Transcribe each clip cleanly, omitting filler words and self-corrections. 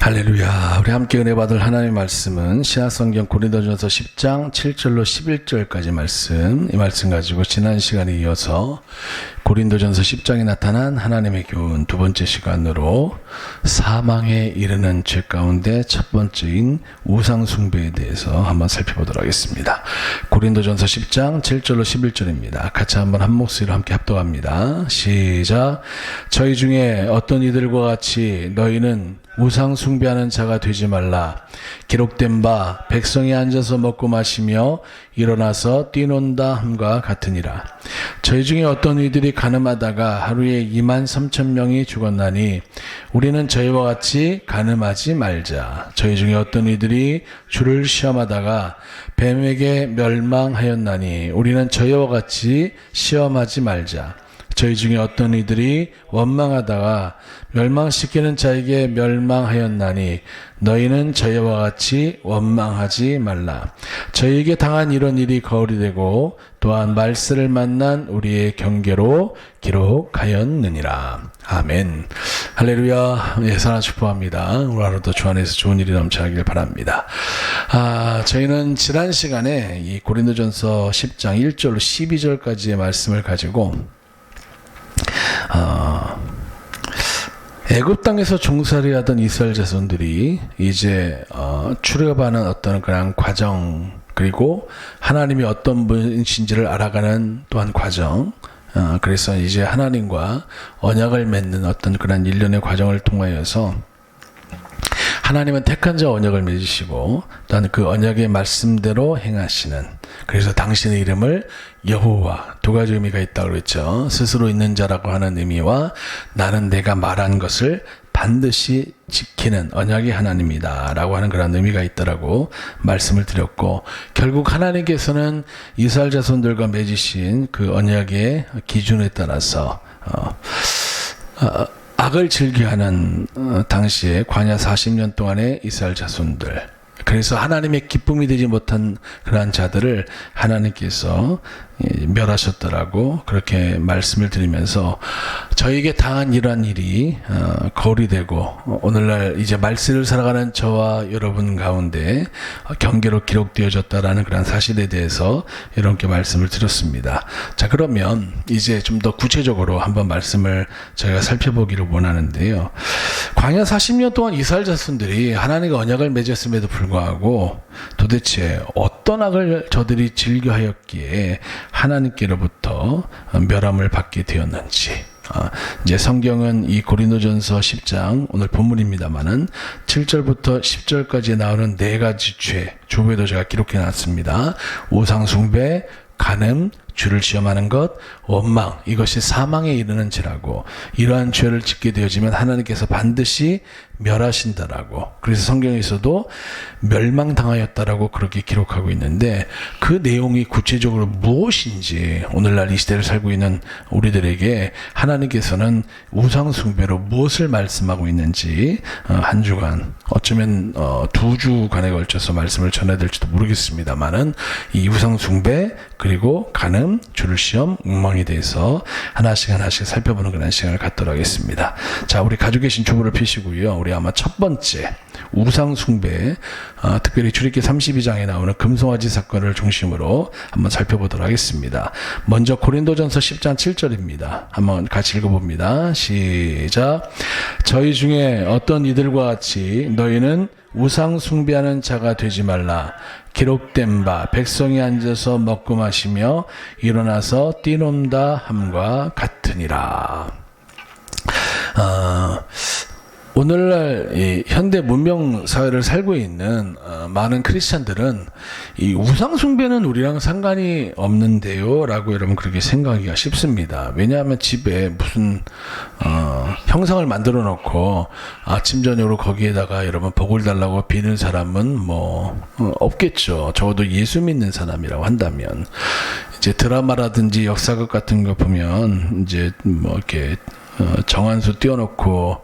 할렐루야. 우리 함께 은혜 받을 하나님의 말씀은 신약성경 고린도전서 10장 7절로 11절까지 말씀, 이 말씀 가지고 지난 시간에 이어서 고린도전서 10장에 나타난 하나님의 교훈 두 번째 시간으로 사망에 이르는 죄 가운데 첫 번째인 우상 숭배에 대해서 한번 살펴보도록 하겠습니다. 고린도전서 10장 7절로 11절입니다. 같이 한번 한 목소리로 함께 합독합니다. 시작. 저희 중에 어떤 이들과 같이 너희는 우상 숭배하는 자가 되지 말라. 기록된 바 백성이 앉아서 먹고 마시며 일어나서 뛰논다 함과 같으니라. 저희 중에 어떤 이들이 가늠하다가 하루에 23,000명이 죽었나니 우리는 저희와 같이 가늠하지 말자. 저희 중에 어떤 이들이 주를 시험하다가 뱀에게 멸망하였나니 우리는 저희와 같이 시험하지 말자. 저희 중에 어떤 이들이 원망하다가 멸망시키는 자에게 멸망하였나니 너희는 저희와 같이 원망하지 말라. 저희에게 당한 이런 일이 거울이 되고 또한 말세를 만난 우리의 경계로 기록하였느니라. 아멘. 할렐루야. 예산아 축복합니다. 오늘 하루도 주 안에서 좋은 일이 넘쳐나길 바랍니다. 저희는 지난 시간에 이 고린도전서 10장 1절로 12절까지의 말씀을 가지고 애굽 땅에서 종살이 하던 이스라엘 자손들이 이제 출애굽하는 어떤 그런 과정, 그리고 하나님이 어떤 분이신지를 알아가는 또한 과정, 그래서 이제 하나님과 언약을 맺는 어떤 그런 일련의 과정을 통하여서 하나님은 택한 자 언약을 맺으시고 또한 그 언약의 말씀대로 행하시는, 그래서 당신의 이름을 여호와, 두 가지 의미가 있다고 그랬죠. 스스로 있는 자라고 하는 의미와 나는 내가 말한 것을 반드시 지키는 언약이 하나님이다 라고 하는 그런 의미가 있다라고 말씀을 드렸고, 결국 하나님께서는 이스라엘 자손들과 맺으신 그 언약의 기준에 따라서 악을 즐겨하는 당시에 광야 40년 동안의 이스라엘 자손들, 그래서 하나님의 기쁨이 되지 못한 그러한 자들을 하나님께서 멸하셨더라고 그렇게 말씀을 드리면서 저에게 당한 이러한 일이 거울이 되고 오늘날 이제 말세를 살아가는 저와 여러분 가운데 경계로 기록되어졌다라는 그런 사실에 대해서 여러분께 말씀을 드렸습니다. 자, 그러면 이제 좀 더 구체적으로 한번 말씀을 저희가 살펴보기를 원하는데요. 광야 40년 동안 이스라엘 자손들이 하나님과 언약을 맺었음에도 불구하고 도대체 어떤 악을 저들이 즐겨하였기에 하나님께로부터 멸함을 받게 되었는지, 이제 성경은 이 고린도전서 10장 오늘 본문입니다만은 7절부터 10절까지 나오는 네 가지 죄배도 제가 기록해 놨습니다. 우상 숭배, 간음, 주를 시험하는 것, 원망, 이것이 사망에 이르는 죄라고, 이러한 죄를 짓게 되어지면 하나님께서 반드시 멸하신다라고, 그래서 성경에서도 멸망당하였다라고 그렇게 기록하고 있는데, 그 내용이 구체적으로 무엇인지 오늘날 이 시대를 살고 있는 우리들에게 하나님께서는 우상 숭배로 무엇을 말씀하고 있는지 한 주간, 어쩌면 두 주간에 걸쳐서 말씀을 전해드릴지도 모르겠습니다만은 이 우상 숭배 그리고 간음, 주를 시험, 엉망에 대해서 하나씩 살펴보는 그런 시간을 갖도록 하겠습니다. 자, 우리 가지고 계신 주보를 펴시고요. 우리 아마 첫 번째 우상 숭배, 특별히 출애굽기 32장에 나오는 금송아지 사건을 중심으로 한번 살펴보도록 하겠습니다. 먼저 고린도전서 10장 7절입니다. 한번 같이 읽어봅니다. 시작. 저희 중에 어떤 이들과 같이 너희는 우상 숭배하는 자가 되지 말라. 기록된 바 백성이 앉아서 먹고 마시며 일어나서 뛰논다 함과 같으니라. 오늘날 이 현대 문명 사회를 살고 있는 많은 크리스찬들은 이 우상 숭배는 우리랑 상관이 없는데요 라고 여러분 그렇게 생각하기가 쉽습니다. 왜냐하면 집에 무슨 형상을 만들어 놓고 아침 저녁으로 거기에다가 여러분 복을 달라고 비는 사람은 없겠죠. 적어도 예수 믿는 사람이라고 한다면. 이제 드라마라든지 역사극 같은 거 보면 이제 이렇게 정한수 띄워놓고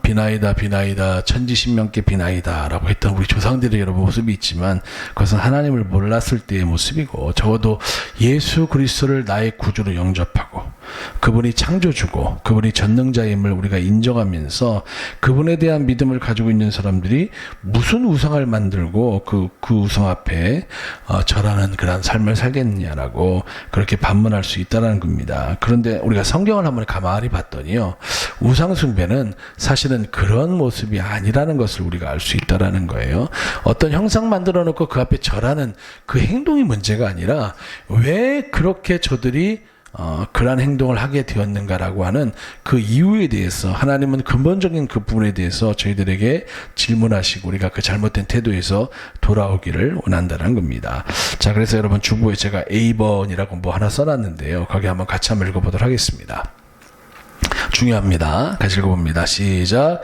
비나이다 비나이다 천지신명께 비나이다 라고 했던 우리 조상들의 여러 모습이 있지만 그것은 하나님을 몰랐을 때의 모습이고, 적어도 예수 그리스도를 나의 구주로 영접하고 그분이 창조주고 그분이 전능자임을 우리가 인정하면서 그분에 대한 믿음을 가지고 있는 사람들이 무슨 우상을 만들고 그 우상 앞에 절하는 그런 삶을 살겠느냐라고 그렇게 반문할 수 있다는 겁니다. 그런데 우리가 성경을 한번 가만히 봤더니요, 우상 숭배는 사실은 그런 모습이 아니라는 것을 우리가 알 수 있다라는 거예요. 어떤 형상 만들어 놓고 그 앞에 절하는 그 행동이 문제가 아니라 왜 그렇게 저들이 그러한 행동을 하게 되었는가라고 하는 그 이유에 대해서 하나님은 근본적인 그 부분에 대해서 저희들에게 질문하시고 우리가 그 잘못된 태도에서 돌아오기를 원한다는 겁니다. 자, 그래서 여러분 주보에 제가 A번이라고 뭐 하나 써놨는데요. 거기 한번 같이 한번 읽어보도록 하겠습니다. 중요합니다. 같이 읽어봅니다. 시작.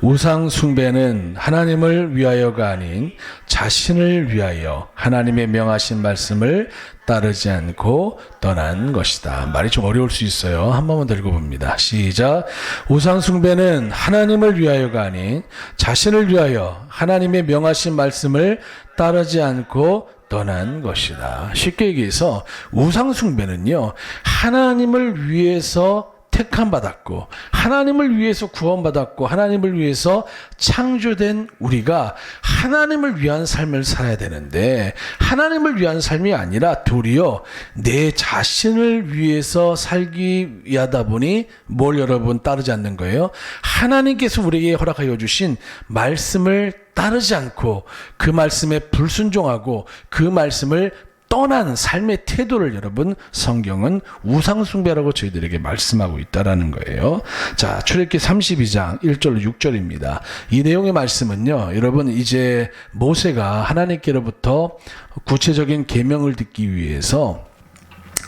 우상 숭배는 하나님을 위하여가 아닌 자신을 위하여 하나님의 명하신 말씀을 따르지 않고 떠난 것이다. 말이 좀 어려울 수 있어요. 한 번만 더 읽어봅니다. 시작. 우상 숭배는 하나님을 위하여가 아닌 자신을 위하여 하나님의 명하신 말씀을 따르지 않고 떠난 것이다. 쉽게 얘기해서 우상 숭배는요, 하나님을 위해서 택함받았고 하나님을 위해서 구원받았고 하나님을 위해서 창조된 우리가 하나님을 위한 삶을 살아야 되는데, 하나님을 위한 삶이 아니라 도리어 내 자신을 위해서 살기 위하다 보니 뭘 여러분 따르지 않는 거예요? 하나님께서 우리에게 허락하여 주신 말씀을 따르지 않고 그 말씀에 불순종하고 그 말씀을 떠난 삶의 태도를 여러분 성경은 우상숭배라고 저희들에게 말씀하고 있다라는 거예요. 자, 출애굽기 32장 1절 6절입니다. 이 내용의 말씀은요, 여러분 이제 모세가 하나님께로부터 구체적인 계명을 듣기 위해서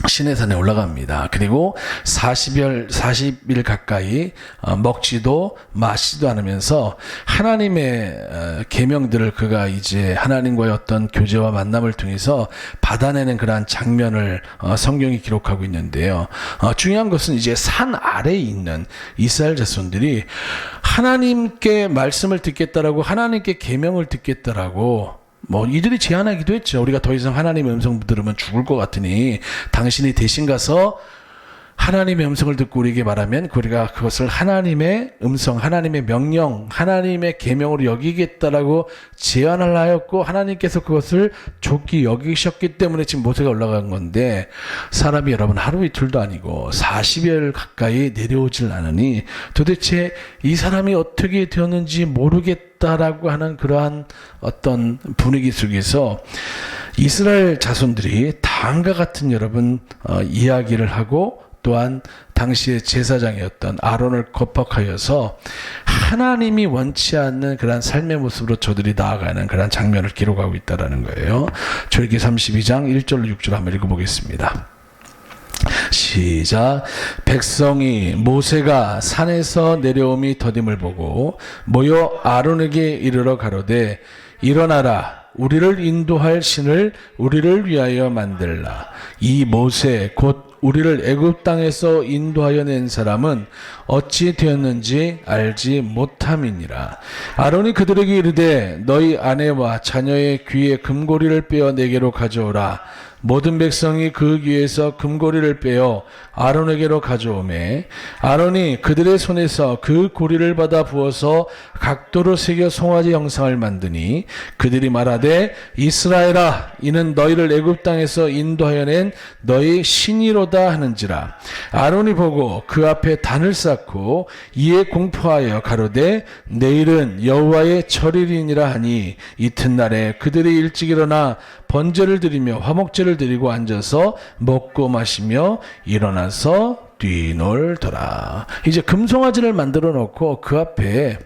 시내산에 올라갑니다. 그리고 40일 가까이 먹지도 마시지도 않으면서 하나님의 계명들을 그가 이제 하나님과의 어떤 교제와 만남을 통해서 받아내는 그러한 장면을 성경이 기록하고 있는데요. 중요한 것은 이제 산 아래에 있는 이스라엘 자손들이 하나님께 말씀을 듣겠다라고 하나님께 계명을 듣겠다라고 이들이 제안하기도 했죠. 우리가 더 이상 하나님의 음성 들으면 죽을 것 같으니 당신이 대신 가서 하나님의 음성을 듣고 우리에게 말하면 우리가 그것을 하나님의 음성, 하나님의 명령, 하나님의 계명으로 여기겠다라고 제안을 하였고 하나님께서 그것을 좋게 여기셨기 때문에 지금 모세가 올라간 건데, 사람이 여러분 하루 이틀도 아니고 40일 가까이 내려오질 않으니 도대체 이 사람이 어떻게 되었는지 모르겠다라고 하는 그러한 어떤 분위기 속에서 이스라엘 자손들이 다음과 같은 여러분 이야기를 하고, 또한 당시의 제사장이었던 아론을 겁박하여서 하나님이 원치 않는 그런 삶의 모습으로 저들이 나아가는 그런 장면을 기록하고 있다는 거예요. 출애굽기 32장 1절로 6절 한번 읽어보겠습니다. 시작. 백성이 모세가 산에서 내려옴이 더딤을 보고 모여 아론에게 이르러 가로되 일어나라, 우리를 인도할 신을 우리를 위하여 만들라. 이 모세 곧 우리를 애굽 땅에서 인도하여 낸 사람은 어찌 되었는지 알지 못함이니라. 아론이 그들에게 이르되 너희 아내와 자녀의 귀에 금고리를 빼어 내게로 가져오라. 모든 백성이 그 귀에서 금고리를 빼어 아론에게로 가져오매 아론이 그들의 손에서 그 고리를 받아 부어서 각도로 새겨 송아지 형상을 만드니 그들이 말하되 이스라엘아, 이는 너희를 애굽 땅에서 인도하여 낸 너희 신이로다 하는지라. 아론이 보고 그 앞에 단을 쌓고 이에 공포하여 가로되 내일은 여호와의 절일이니라 하니 이튿날에 그들이 일찍 일어나 번제를 드리며 화목제를 드리고 앉아서 먹고 마시며 일어나서 뛰놀더라. 이제 금송아지를 만들어 놓고 그 앞에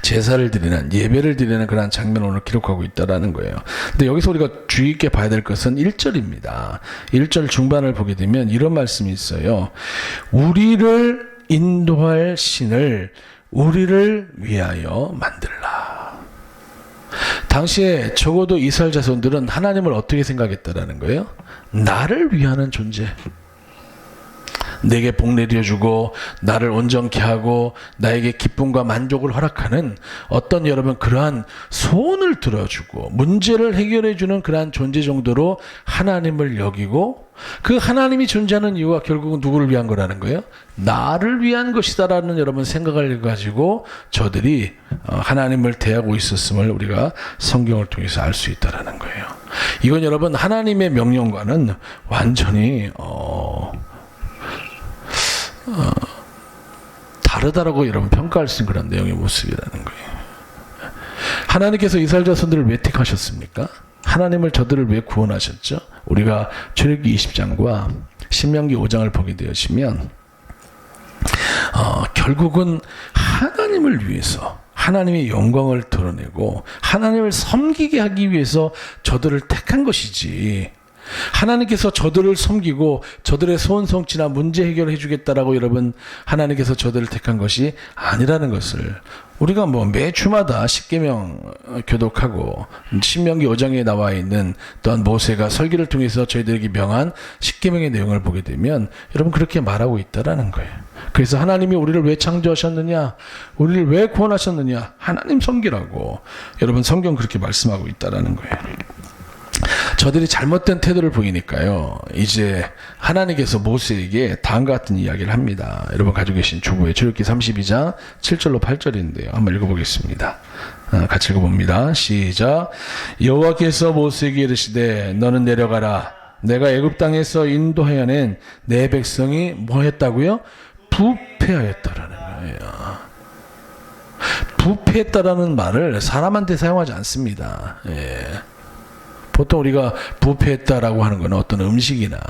제사를 드리는, 예배를 드리는 그런 장면을 오늘 기록하고 있다는 거예요. 근데 여기서 우리가 주의 있게 봐야 될 것은 1절입니다. 1절 중반을 보게 되면 이런 말씀이 있어요. 우리를 인도할 신을 우리를 위하여 만들라. 당시에 적어도 이스라엘 자손들은 하나님을 어떻게 생각했다라는 거예요? 나를 위하는 존재, 내게 복 내려주고 나를 온전케 하고 나에게 기쁨과 만족을 허락하는 어떤 여러분 그러한 소원을 들어주고 문제를 해결해주는 그러한 존재 정도로 하나님을 여기고 그 하나님이 존재하는 이유가 결국은 누구를 위한 거라는 거예요? 나를 위한 것이다라는 여러분 생각을 가지고 저들이 하나님을 대하고 있었음을 우리가 성경을 통해서 알 수 있다라는 거예요. 이건 여러분 하나님의 명령과는 완전히 다르다라고 여러분 평가할 수 있는 그런 내용의 모습이라는 거예요. 하나님께서 이스라엘 자손들을 왜 택하셨습니까? 하나님을 저들을 왜 구원하셨죠? 우리가 출애굽기 20장과 신명기 5장을 보게 되시면 결국은 하나님을 위해서 하나님의 영광을 드러내고 하나님을 섬기게 하기 위해서 저들을 택한 것이지, 하나님께서 저들을 섬기고 저들의 소원 성취나 문제 해결을 해주겠다라고 여러분 하나님께서 저들을 택한 것이 아니라는 것을 우리가 매 주마다 십계명 교독하고 신명기 5장에 나와 있는 또한 모세가 설교를 통해서 저희들에게 명한 십계명의 내용을 보게 되면 여러분 그렇게 말하고 있다라는 거예요. 그래서 하나님이 우리를 왜 창조하셨느냐, 우리를 왜 구원하셨느냐, 하나님 섬기라고 여러분 성경 그렇게 말씀하고 있다라는 거예요. 저들이 잘못된 태도를 보이니까요, 이제 하나님께서 모세에게 다음과 같은 이야기를 합니다. 여러분 가지고 계신 주보에 출애굽기 32장 7절로 8절인데요. 한번 읽어보겠습니다. 같이 읽어봅니다. 시작. 여호와께서 모세에게 이르시되 너는 내려가라. 내가 애굽 땅에서 인도하여 낸 내 백성이 뭐 했다고요? 부패하였다라는 거예요. 부패했다라는 말을 사람한테 사용하지 않습니다. 예. 보통 우리가 부패했다라고 하는 건 어떤 음식이나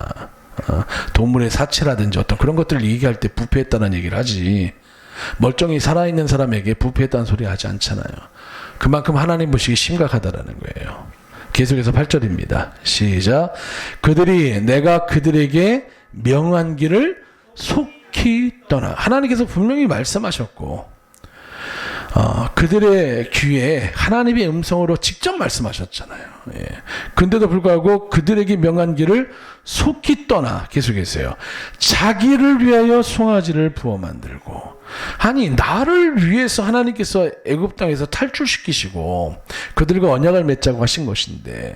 동물의 사체라든지 어떤 그런 것들을 얘기할 때 부패했다는 얘기를 하지, 멀쩡히 살아있는 사람에게 부패했다는 소리 하지 않잖아요. 그만큼 하나님 보시기 심각하다라는 거예요. 계속해서 8절입니다. 시작. 그들이 내가 그들에게 명한 길을 속히 떠나. 하나님께서 분명히 말씀하셨고 그들의 귀에 하나님의 음성으로 직접 말씀하셨잖아요. 예. 근데도 불구하고 그들에게 명한 길을 속히 떠나, 계속해서요, 자기를 위하여 송아지를 부어 만들고. 아니, 나를 위해서 하나님께서 애굽 땅에서 탈출시키시고 그들과 언약을 맺자고 하신 것인데,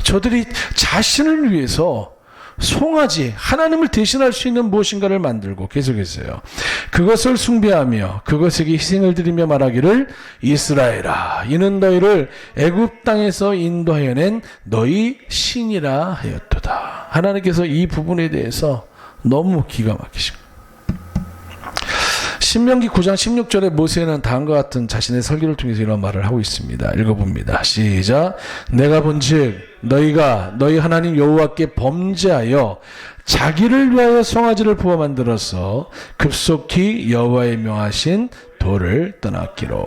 저들이 자신을 위해서 송아지, 하나님을 대신할 수 있는 무엇인가를 만들고, 계속했어요, 그것을 숭배하며 그것에게 희생을 드리며 말하기를 이스라엘아, 이는 너희를 애굽 땅에서 인도하여 낸 너희 신이라 하였도다. 하나님께서 이 부분에 대해서 너무 기가 막히십니다. 신명기 9장 16절에 모세는 다음과 같은 자신의 설교를 통해서 이런 말을 하고 있습니다. 읽어봅니다. 시작. 내가 본즉 너희가 너희 하나님 여호와께 범죄하여 자기를 위하여 송아지를 부어 만들어서 급속히 여호와의 명하신 도를 떠났기로.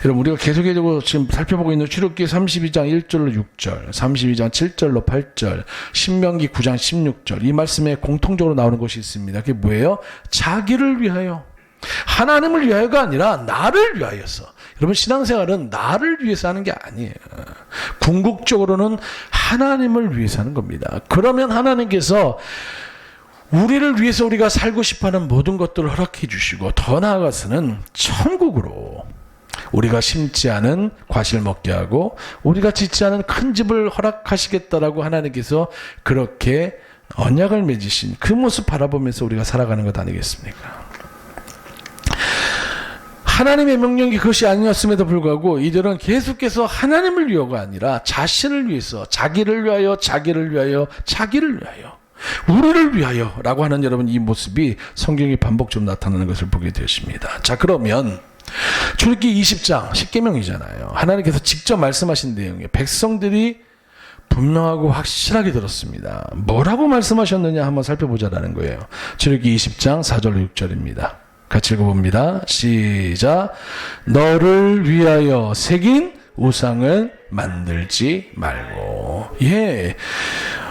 여러분 우리가 계속해서 지금 살펴보고 있는 출애굽기 32장 1절로 6절, 32장 7절로 8절, 신명기 9장 16절, 이 말씀에 공통적으로 나오는 것이 있습니다. 그게 뭐예요? 자기를 위하여, 하나님을 위하여가 아니라 나를 위하여서. 여러분 신앙생활은 나를 위해서 하는 게 아니에요. 궁극적으로는 하나님을 위해서 하는 겁니다. 그러면 하나님께서 우리를 위해서 우리가 살고 싶어하는 모든 것들을 허락해 주시고, 더 나아가서는 천국으로 우리가 심지 않은 과실을 먹게 하고 우리가 짓지 않은 큰 집을 허락하시겠다라고 하나님께서 그렇게 언약을 맺으신 그 모습 바라보면서 우리가 살아가는 것 아니겠습니까? 하나님의 명령이 그것이 아니었음에도 불구하고 이들은 계속해서 하나님을 위하여가 아니라 자신을 위해서, 자기를 위하여, 자기를 위하여, 자기를 위하여, 우리를 위하여 라고 하는 여러분 이 모습이 성경에 반복적으로 나타나는 것을 보게 되었습니다. 자, 그러면 출애굽기 20장 십계명이잖아요. 하나님께서 직접 말씀하신 내용에 백성들이 분명하고 확실하게 들었습니다. 뭐라고 말씀하셨느냐 한번 살펴보자라는 거예요. 출애굽기 20장 4절로 6절입니다. 같이 읽어봅니다. 시작. 너를 위하여 새긴 우상을 만들지 말고. 예,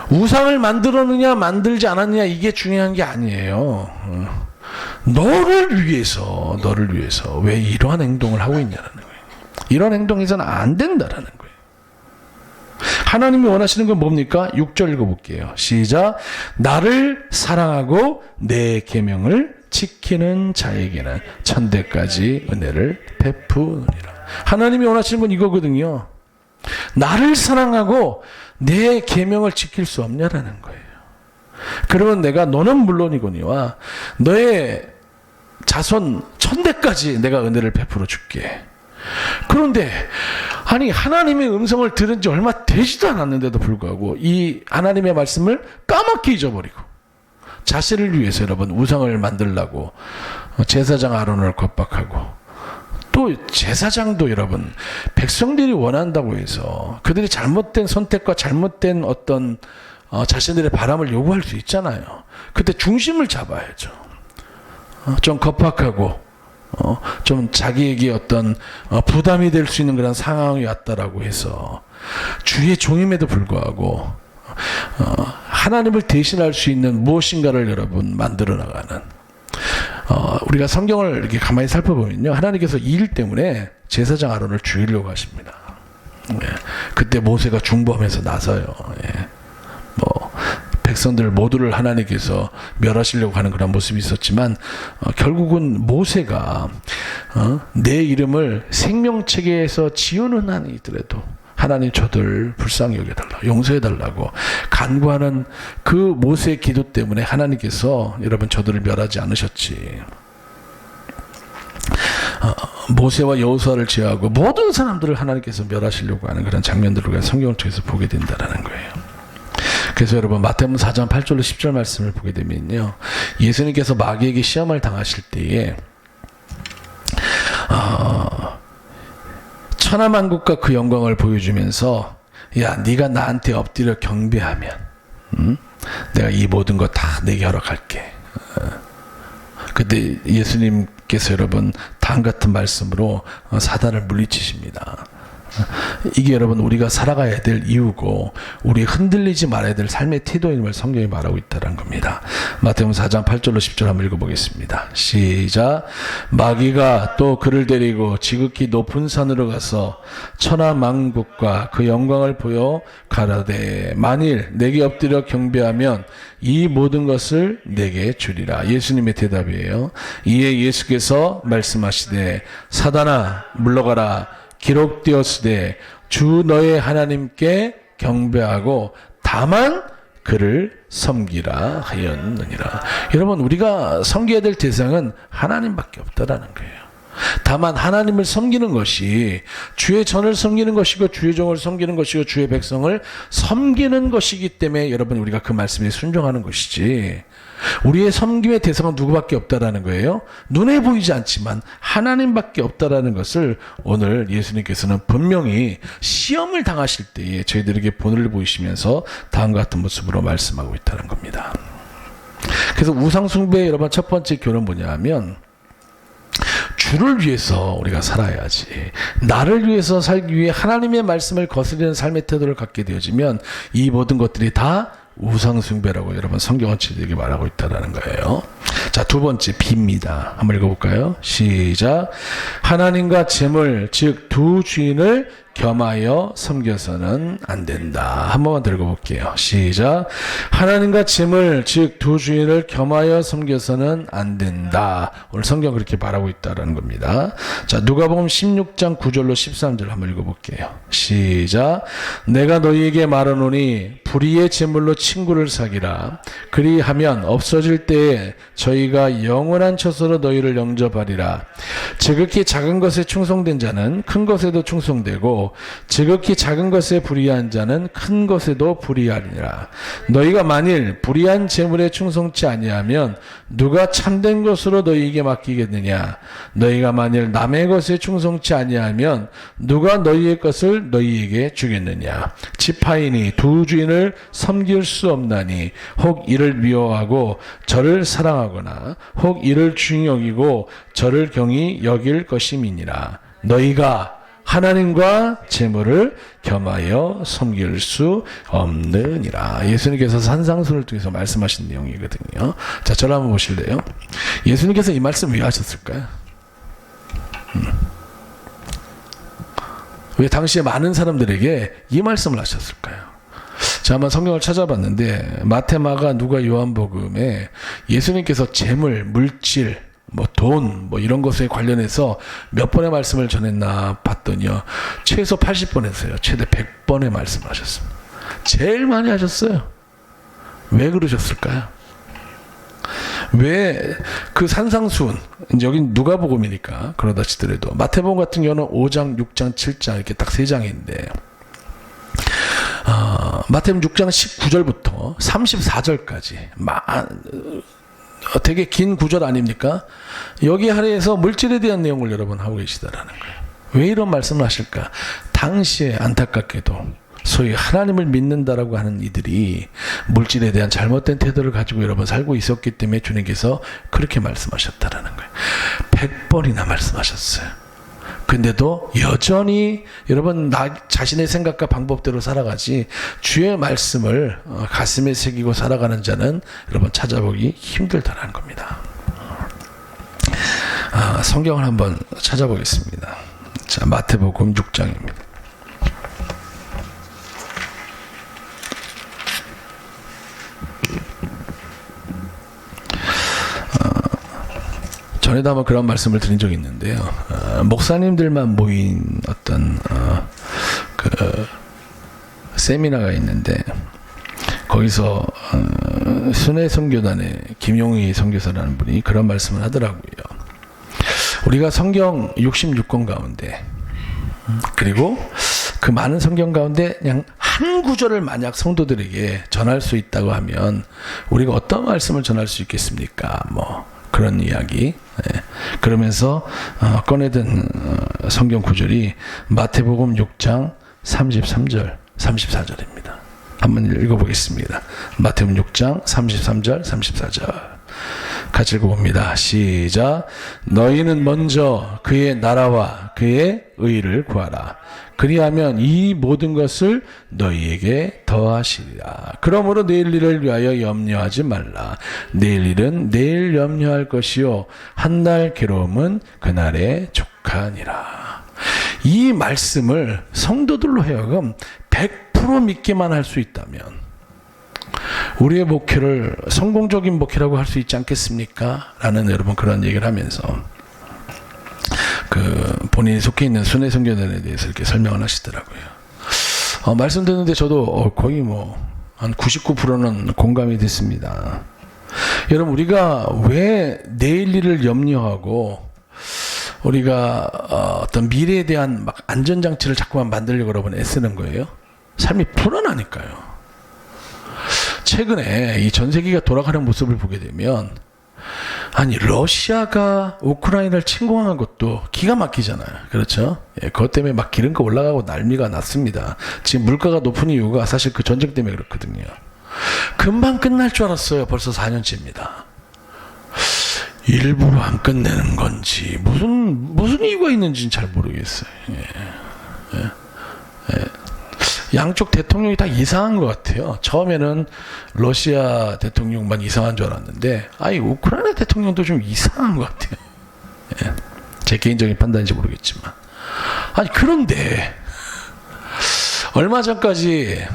우상을 만들었느냐 만들지 않았느냐 이게 중요한 게 아니에요. 너를 위해서 왜 이러한 행동을 하고 있냐는 거예요. 이런 행동에서는 안 된다라는 거예요. 하나님이 원하시는 건 뭡니까? 6절 읽어볼게요. 시작. 나를 사랑하고 내 계명을 지키는 자에게는 천대까지 은혜를 베푸느니라. 하나님이 원하시는 건 이거거든요. 나를 사랑하고 내 계명을 지킬 수 없냐라는 거예요. 그러면 내가 너는 물론이거니와 너의 자손 천대까지 내가 은혜를 베풀어 줄게. 그런데 아니 하나님의 음성을 들은 지 얼마 되지도 않았는데도 불구하고 이 하나님의 말씀을 까맣게 잊어버리고 자신을 위해서 여러분 우상을 만들려고 제사장 아론을 겁박하고 또 제사장도 여러분 백성들이 원한다고 해서 그들이 잘못된 선택과 잘못된 어떤 자신들의 바람을 요구할 수 있잖아요. 그때 중심을 잡아야죠. 좀 겁박하고 좀 자기에게 어떤 부담이 될 수 있는 그런 상황이 왔다라고 해서 주의 종임에도 불구하고 하나님을 대신할 수 있는 무엇인가를 여러분 만들어 나가는 우리가 성경을 이렇게 가만히 살펴보면요, 하나님께서 이 일 때문에 제사장 아론을 죽이려고 하십니다. 그때 모세가 중범해서 나서요. 백성들 모두를 하나님께서 멸하시려고 하는 그런 모습이 있었지만 결국은 모세가 내 이름을 생명책에서 지우는 한이 있더라도 하나님 저들 불쌍히 여겨달라, 용서해달라고 간구하는 그 모세의 기도 때문에 하나님께서 여러분 저들을 멸하지 않으셨지. 모세와 여호수아를 제외하고 모든 사람들을 하나님께서 멸하시려고 하는 그런 장면들을 우리가 성경을 통해서 보게 된다는 거예요. 그래서 여러분 마태복음 4장 8절로 10절 말씀을 보게 되면요, 예수님께서 마귀에게 시험을 당하실 때에 천하만국과 그 영광을 보여주면서 야 네가 나한테 엎드려 경배하면 내가 이 모든 거 다 내게 허락할게. 그때 예수님께서 여러분 다음 같은 말씀으로 사단을 물리치십니다. 이게 여러분 우리가 살아가야 될 이유고 우리 흔들리지 말아야 될 삶의 태도임을 성경이 말하고 있다는 겁니다. 마태복음 4장 8절로 10절 한번 읽어보겠습니다. 시작. 마귀가 또 그를 데리고 지극히 높은 산으로 가서 천하만국과 그 영광을 보여 가라되 만일 내게 엎드려 경배하면 이 모든 것을 내게 주리라. 예수님의 대답이에요. 이에 예수께서 말씀하시되 사단아 물러가라. 기록되었으되 주 너의 하나님께 경배하고 다만 그를 섬기라 하였느니라. 여러분 우리가 섬겨야 될 대상은 하나님밖에 없다라는 거예요. 다만 하나님을 섬기는 것이 주의 전을 섬기는 것이고 주의 종을 섬기는 것이고 주의 백성을 섬기는 것이기 때문에 여러분 우리가 그 말씀에 순종하는 것이지, 우리의 섬김의 대상은 누구밖에 없다라는 거예요. 눈에 보이지 않지만 하나님밖에 없다라는 것을 오늘 예수님께서는 분명히 시험을 당하실 때에 저희들에게 본을 보이시면서 다음과 같은 모습으로 말씀하고 있다는 겁니다. 그래서 우상숭배의 여러분 첫 번째 교훈은 뭐냐 하면, 주를 위해서 우리가 살아야지, 나를 위해서 살기 위해 하나님의 말씀을 거스르는 삶의 태도를 갖게 되어지면 이 모든 것들이 다 우상숭배라고 여러분 성경은 저희에게 말하고 있다는 거예요. 자, 두 번째 B입니다. 한번 읽어볼까요? 시작. 하나님과 재물 즉 두 주인을 겸하여 섬겨서는 안 된다. 한 번만 더 읽어볼게요. 시작. 하나님과 재물 즉 두 주인을 겸하여 섬겨서는 안 된다. 오늘 성경 그렇게 말하고 있다는 겁니다. 자, 누가복음 16장 9절로 13절 한번 읽어볼게요. 시작. 내가 너희에게 말하노니 불의의 재물로 친구를 사기라. 그리하면 없어질 때에 저희가 영원한 처소로 너희를 영접하리라. 지극히 작은 것에 충성된 자는 큰 것에도 충성되고 지극히 작은 것에 불의한 자는 큰 것에도 불의하리라. 너희가 만일 불의한 재물에 충성치 아니하면 누가 참된 것으로 너희에게 맡기겠느냐. 너희가 만일 남의 것에 충성치 아니하면 누가 너희의 것을 너희에게 주겠느냐. 지파인이 두 주인을 섬길 수 없나니 혹 이를 미워하고 저를 사랑하거나 혹 이를 중히 여기고 저를 경히 여길 것임이니라. 너희가 하나님과 재물을 겸하여 섬길 수 없느니라. 예수님께서 산상수를 통해서 말씀하신 내용이거든요. 자, 저를 한번 보실래요? 예수님께서 이 말씀 왜 하셨을까요? 왜 당시에 많은 사람들에게 이 말씀을 하셨을까요? 자, 한번 성경을 찾아봤는데 마태, 마가, 누가, 요한복음에 예수님께서 재물, 물질, 돈, 이런 것에 관련해서 몇 번의 말씀을 전했나 봤더니요, 최소 80번 했어요. 최대 100번의 말씀을 하셨습니다. 제일 많이 하셨어요. 왜 그러셨을까요? 왜 그 산상수훈, 이제 여긴 누가복음이니까 그러다 치더라도 마태복음 같은 경우는 5장, 6장, 7장 이렇게 딱 3장인데 마태복음 6장 19절부터 34절까지 되게 긴 구절 아닙니까? 여기 하루에서 물질에 대한 내용을 여러분 하고 계시다라는 거예요. 왜 이런 말씀을 하실까? 당시에 안타깝게도 소위 하나님을 믿는다라고 하는 이들이 물질에 대한 잘못된 태도를 가지고 여러분 살고 있었기 때문에 주님께서 그렇게 말씀하셨다라는 거예요. 100번이나 말씀하셨어요. 근데도 여전히 여러분 나 자신의 생각과 방법대로 살아가지 주의 말씀을 가슴에 새기고 살아가는 자는 여러분 찾아보기 힘들다라는 겁니다. 성경을 한번 찾아보겠습니다. 자, 마태복음 6장입니다. 전에도 한번 그런 말씀을 드린 적이 있는데요. 목사님들만 모인 어떤 세미나가 있는데 거기서 순회 선교단의 김용희 선교사라는 분이 그런 말씀을 하더라고요. 우리가 성경 66권 가운데 그리고 그 많은 성경 가운데 그냥 한 구절을 만약 성도들에게 전할 수 있다고 하면 우리가 어떤 말씀을 전할 수 있겠습니까? 그런 이야기. 그러면서 꺼내든 성경 구절이 마태복음 6장 33절, 34절입니다. 한번 읽어보겠습니다. 마태복음 6장 33절, 34절. 같이 읽어봅니다. 시작. 너희는 먼저 그의 나라와 그의 의를 구하라. 그리하면 이 모든 것을 너희에게 더하시리라. 그러므로 내일 일을 위하여 염려하지 말라. 내일 일은 내일 염려할 것이요 한날 괴로움은 그날에 족하니라. 이 말씀을 성도들로 하여금 100% 믿기만 할 수 있다면 우리의 목회를 성공적인 목회라고 할 수 있지 않겠습니까? 라는 여러분 그런 얘기를 하면서 본인이 속해 있는 순회 선교단에 대해서 이렇게 설명을 하시더라고요. 말씀 듣는데 저도 거의 한 99%는 공감이 됐습니다. 여러분 우리가 왜 내일 일을 염려하고 우리가 어떤 미래에 대한 안전장치를 자꾸만 만들려고 여러분 애쓰는 거예요? 삶이 불안하니까요. 최근에 이 전 세계가 돌아가는 모습을 보게 되면 러시아가 우크라이나를 침공한 것도 기가 막히잖아요. 그렇죠? 그것 때문에 기름가 올라가고 난리가 났습니다. 지금 물가가 높은 이유가 사실 그 전쟁 때문에 그렇거든요. 금방 끝날 줄 알았어요. 벌써 4년째입니다. 일부러 안 끝내는 건지 무슨 이유가 있는지는 잘 모르겠어요. 양쪽 대통령이 다 이상한 것 같아요. 처음에는 러시아 대통령만 이상한 줄 알았는데 우크라이나 대통령도 좀 이상한 것 같아요. 제 개인적인 판단인지 모르겠지만 그런데 얼마 전까지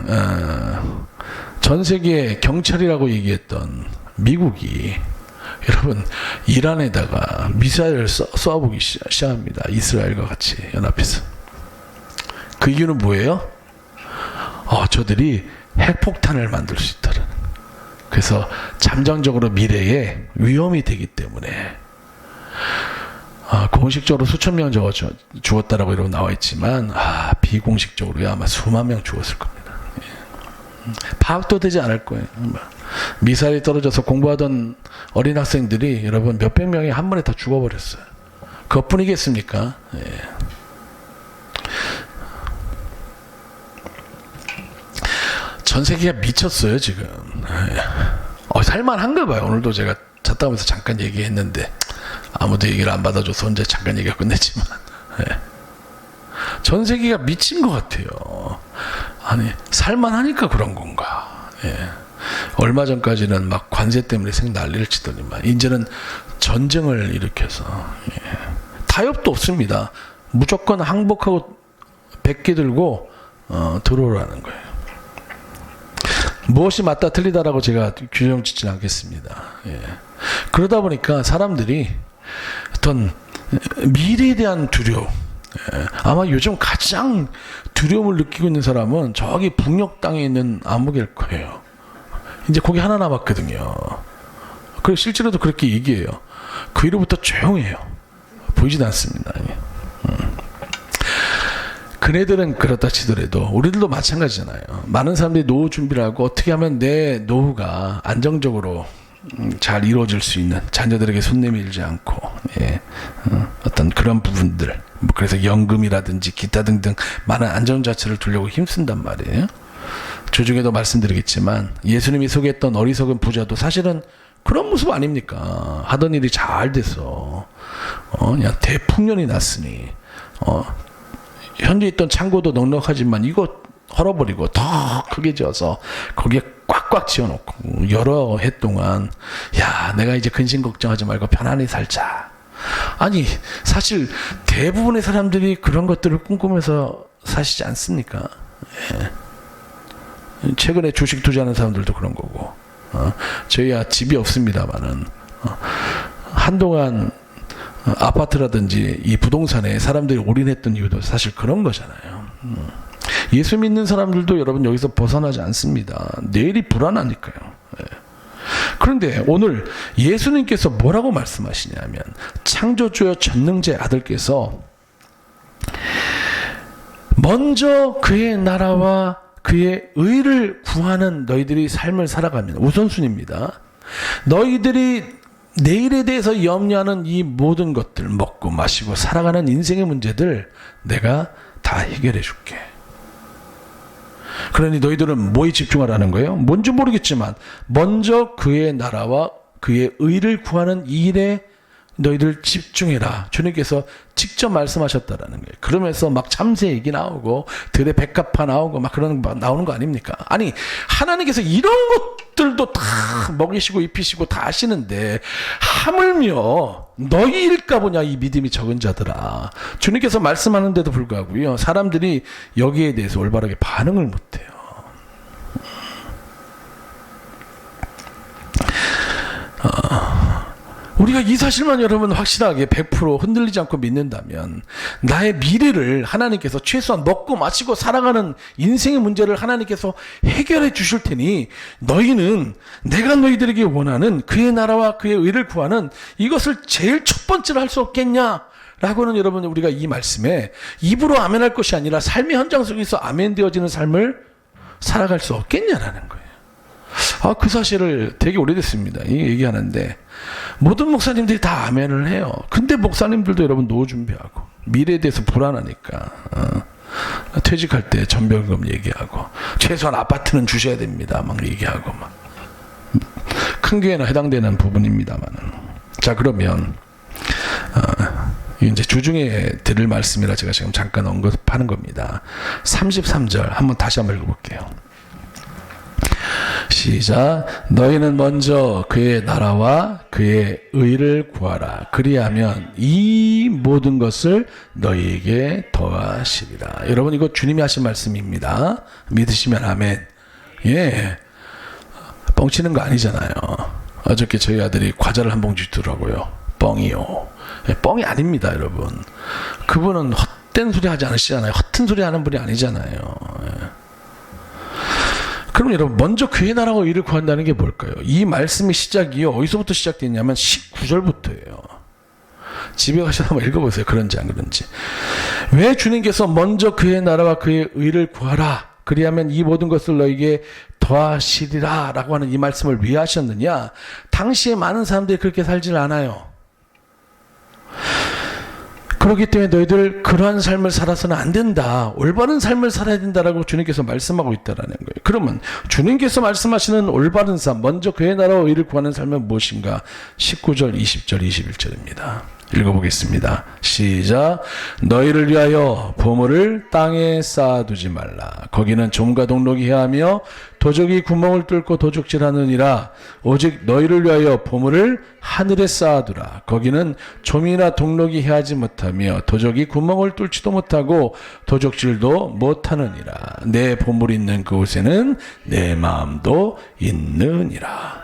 전 세계 경찰이라고 얘기했던 미국이 여러분 이란에다가 미사일을 쏘아보기 시작합니다. 이스라엘과 같이 연합해서. 그 이유는 뭐예요? 저들이 핵폭탄을 만들 수 있다는. 그래서 잠정적으로 미래에 위험이 되기 때문에 공식적으로 수천 명 죽었다라고 이러고 나와 있지만 비공식적으로 아마 수만 명 죽었을 겁니다. 파악도 되지 않을 거예요. 미사일이 떨어져서 공부하던 어린 학생들이 여러분 몇백 명이 한 번에 다 죽어버렸어요. 그것뿐이겠습니까? 전 세계가 미쳤어요 지금. 살만한가 봐요. 오늘도 제가 잤다 오면서 잠깐 얘기했는데 아무도 얘기를 안 받아줘서 혼자 잠깐 얘기가 끝냈지만 전 세계가 미친 것 같아요. 살만하니까 그런 건가. 얼마 전까지는 관세 때문에 난리를 치더니만 이제는 전쟁을 일으켜서 타협도 없습니다. 무조건 항복하고 백기 들고 들어오라는 거예요. 무엇이 맞다 틀리다라고 제가 규정 짓지는 않겠습니다. 예. 그러다 보니까 사람들이 어떤 미래에 대한 두려움, 예. 아마 요즘 가장 두려움을 느끼고 있는 사람은 저기 북녘 땅에 있는 암흑일 거예요. 이제 거기 하나 남았거든요. 그리고 실제로도 그렇게 얘기해요. 그 이후부터 조용해요. 보이지도 않습니다. 그네들은 그렇다 치더라도 우리들도 마찬가지잖아요. 많은 사람들이 노후 준비를 하고 어떻게 하면 내 노후가 안정적으로 잘 이루어질 수 있는, 자녀들에게 손 내밀지 않고, 예, 어떤 그런 부분들, 뭐 그래서 연금이라든지 기타 등등 많은 안전 자체를 두려고 힘쓴단 말이에요. 조중에도 말씀드리겠지만 예수님이 소개했던 어리석은 부자도 사실은 그런 모습 아닙니까? 하던 일이 잘 돼서 그냥 대풍년이 났으니 현재 있던 창고도 넉넉하지만 이거 헐어버리고 더 크게 지어서 거기에 꽉꽉 지어놓고 여러 해 동안, 야, 내가 이제 근심 걱정하지 말고 편안히 살자. 아니, 사실 대부분의 사람들이 그런 것들을 꿈꾸면서 사시지 않습니까? 예. 최근에 주식 투자하는 사람들도 그런 거고, 저희야 집이 없습니다만은 한동안 아파트라든지 이 부동산에 사람들이 올인했던 이유도 사실 그런 거잖아요. 예수 믿는 사람들도 여러분 여기서 벗어나지 않습니다. 내일이 불안하니까요. 예. 그런데 오늘 예수님께서 뭐라고 말씀하시냐면, 창조주여 전능자의 아들께서 먼저 그의 나라와 그의 의를 구하는 너희들이 삶을 살아가면, 우선순위입니다. 너희들이 내일에 대해서 염려하는 이 모든 것들, 먹고 마시고 살아가는 인생의 문제들 내가 다 해결해 줄게. 그러니 너희들은 뭐에 집중하라는 거예요? 뭔지 모르겠지만 먼저 그의 나라와 그의 의를 구하는 이 일에 너희들 집중해라. 주님께서 직접 말씀하셨다라는 거예요. 그러면서 막 참새 얘기 나오고 들의 백합화 나오고 막 그런 거 나오는 거 아닙니까? 아니, 하나님께서 이런 것들도 다 먹이시고 입히시고 다 하시는데 하물며 너희일까 보냐, 이 믿음이 적은 자들아. 주님께서 말씀하는데도 불구하고요, 사람들이 여기에 대해서 올바르게 반응을 못해요. 우리가 이 사실만 여러분 확실하게 100% 흔들리지 않고 믿는다면, 나의 미래를 하나님께서 최소한 먹고 마시고 살아가는 인생의 문제를 하나님께서 해결해 주실 테니, 너희는 내가 너희들에게 원하는 그의 나라와 그의 의를 구하는 이것을 제일 첫 번째로 할 수 없겠냐? 라고는 여러분, 우리가 이 말씀에 입으로 아멘할 것이 아니라 삶의 현장 속에서 아멘되어지는 삶을 살아갈 수 없겠냐라는 거예요. 그 사실을 되게 오래됐습니다. 이 얘기하는데 모든 목사님들이 다 아멘을 해요. 근데 목사님들도 여러분 노후 준비하고 미래에 대해서 불안하니까 퇴직할 때 전별금 얘기하고 최소한 아파트는 주셔야 됩니다. 막 얘기하고 막 큰 교회나 해당되는 부분입니다만은. 자, 그러면 이제 주중에 들을 말씀이라 제가 지금 잠깐 언급하는 겁니다. 33절 한번 다시 한번 읽어볼게요. 시작. 너희는 먼저 그의 나라와 그의 의를 구하라. 그리하면 이 모든 것을 너희에게 더하시리라. 여러분, 이거 주님이 하신 말씀입니다. 믿으시면 아멘. 예, 뻥치는 거 아니잖아요. 어저께 저희 아들이 과자를 한 봉지 주더라고요. 뻥이요. 예, 뻥이 아닙니다, 여러분. 그분은 헛된 소리 하지 않으시잖아요. 허튼 소리 하는 분이 아니잖아요. 예. 그럼 여러분, 먼저 그의 나라와 의를 구한다는 게 뭘까요? 이 말씀의 시작이요, 어디서부터 시작됐냐면 19절부터예요. 집에 가셔서 한번 읽어보세요. 그런지 안 그런지. 왜 주님께서 먼저 그의 나라와 그의 의를 구하라, 그리하면 이 모든 것을 너에게 더하시리라 라고 하는 이 말씀을 왜 하셨느냐? 당시에 많은 사람들이 그렇게 살질 않아요. 그렇기 때문에 너희들 그러한 삶을 살아서는 안 된다. 올바른 삶을 살아야 된다라고 주님께서 말씀하고 있다라는 거예요. 그러면 주님께서 말씀하시는 올바른 삶, 먼저 그의 나라와 의를 구하는 삶은 무엇인가? 19절, 20절, 21절입니다. 읽어보겠습니다. 시작. 너희를 위하여 보물을 땅에 쌓아두지 말라. 거기는 좀과 동록이 해하며 도적이 구멍을 뚫고 도적질하느니라. 오직 너희를 위하여 보물을 하늘에 쌓아두라. 거기는 좀이나 동록이 해하지 못하며 도적이 구멍을 뚫지도 못하고 도적질도 못하느니라. 내 보물이 있는 그곳에는 내 마음도 있느니라.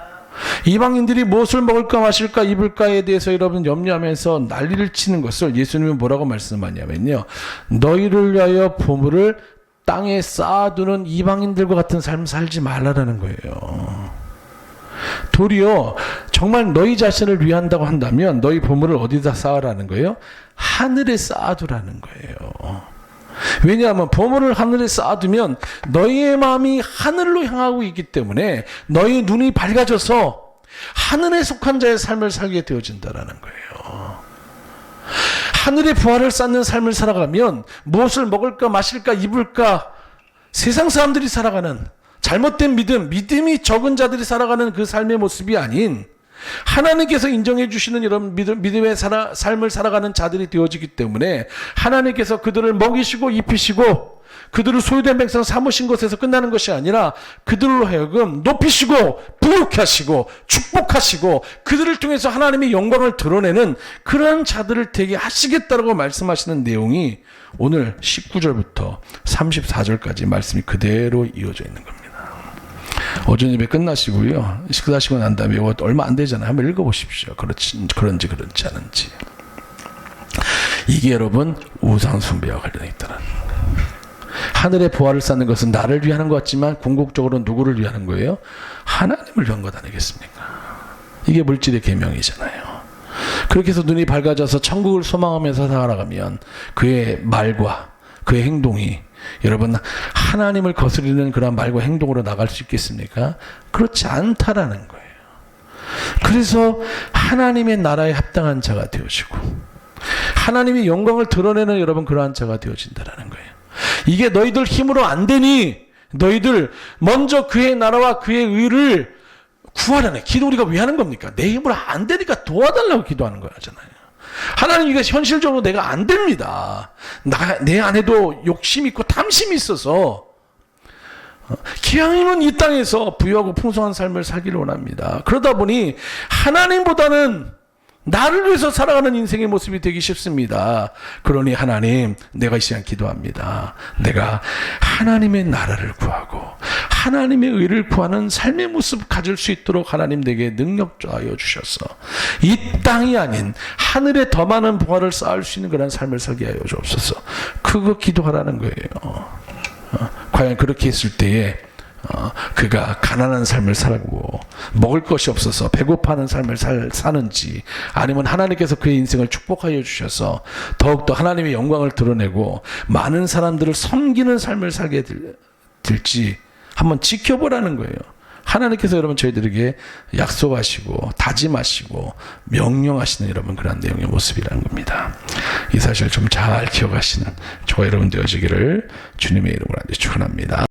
이방인들이 무엇을 먹을까 마실까 입을까에 대해서 여러분 염려하면서 난리를 치는 것을 예수님은 뭐라고 말씀하냐면요, 너희를 위하여 보물을 땅에 쌓아두는 이방인들과 같은 삶 살지 말라라는 거예요. 도리어 정말 너희 자신을 위한다고 한다면 너희 보물을 어디다 쌓으라는 거예요? 하늘에 쌓아두라는 거예요. 왜냐하면 보물을 하늘에 쌓아두면 너희의 마음이 하늘로 향하고 있기 때문에 너희 눈이 밝아져서 하늘에 속한 자의 삶을 살게 되어진다는 거예요. 하늘의 부활을 쌓는 삶을 살아가면 무엇을 먹을까 마실까 입을까 세상 사람들이 살아가는 잘못된 믿음이 적은 자들이 살아가는 그 삶의 모습이 아닌 하나님께서 인정해 주시는 이런 믿음의 삶을 살아가는 자들이 되어지기 때문에 하나님께서 그들을 먹이시고 입히시고 그들을 소유된 백성 삼으신 것에서 끝나는 것이 아니라 그들로 하여금 높이시고 부욕케 하시고 축복하시고 그들을 통해서 하나님의 영광을 드러내는 그러한 자들을 되게 하시겠다라고 말씀하시는 내용이 오늘 19절부터 34절까지 말씀이 그대로 이어져 있는 겁니다. 오전 예배 끝나시고요, 식사하시고 난 다음에 이거 얼마 안 되잖아요. 한번 읽어보십시오. 그런지 않은지. 이게 여러분 우상 숭배와 관련해 있다는 거예요. 하늘의 부활을 쌓는 것은 나를 위하는 것 같지만 궁극적으로 누구를 위하는 거예요? 하나님을 위한 것 아니겠습니까? 이게 물질의 계명이잖아요. 그렇게 해서 눈이 밝아져서 천국을 소망하면서 살아가면 그의 말과 그의 행동이 여러분 하나님을 거스르는 그런 말과 행동으로 나갈 수 있겠습니까? 그렇지 않다라는 거예요. 그래서 하나님의 나라에 합당한 자가 되어지고 하나님의 영광을 드러내는 여러분 그러한 자가 되어진다라는 거예요. 이게 너희들 힘으로 안 되니 너희들 먼저 그의 나라와 그의 의를 구하라네. 기도 우리가 왜 하는 겁니까? 내 힘으로 안 되니까 도와달라고 기도하는 거잖아요. 하나님 이게 현실적으로 내가 안 됩니다. 내 안에도 욕심이 있고 탐심이 있어서 기왕이면 이 땅에서 부유하고 풍성한 삶을 살기를 원합니다. 그러다 보니 하나님보다는 나를 위해서 살아가는 인생의 모습이 되기 쉽습니다. 그러니 하나님, 내가 이 시간 기도합니다. 내가 하나님의 나라를 구하고 하나님의 의를 구하는 삶의 모습 가질 수 있도록 하나님 내게 능력 더하여 주셔서 이 땅이 아닌 하늘에 더 많은 부활을 쌓을 수 있는 그런 삶을 살게 하여 주옵소서. 그거 기도하라는 거예요. 과연 그렇게 했을 때에 그가 가난한 삶을 살고 먹을 것이 없어서 배고파하는 삶을 사는지 아니면 하나님께서 그의 인생을 축복하여 주셔서 더욱더 하나님의 영광을 드러내고 많은 사람들을 섬기는 삶을 살게 될지 한번 지켜보라는 거예요. 하나님께서 여러분 저희들에게 약속하시고 다짐하시고 명령하시는 여러분 그런 내용의 모습이라는 겁니다. 이 사실을 좀 잘 기억하시는 저와 여러분 되어지기를 주님의 이름으로 축원합니다.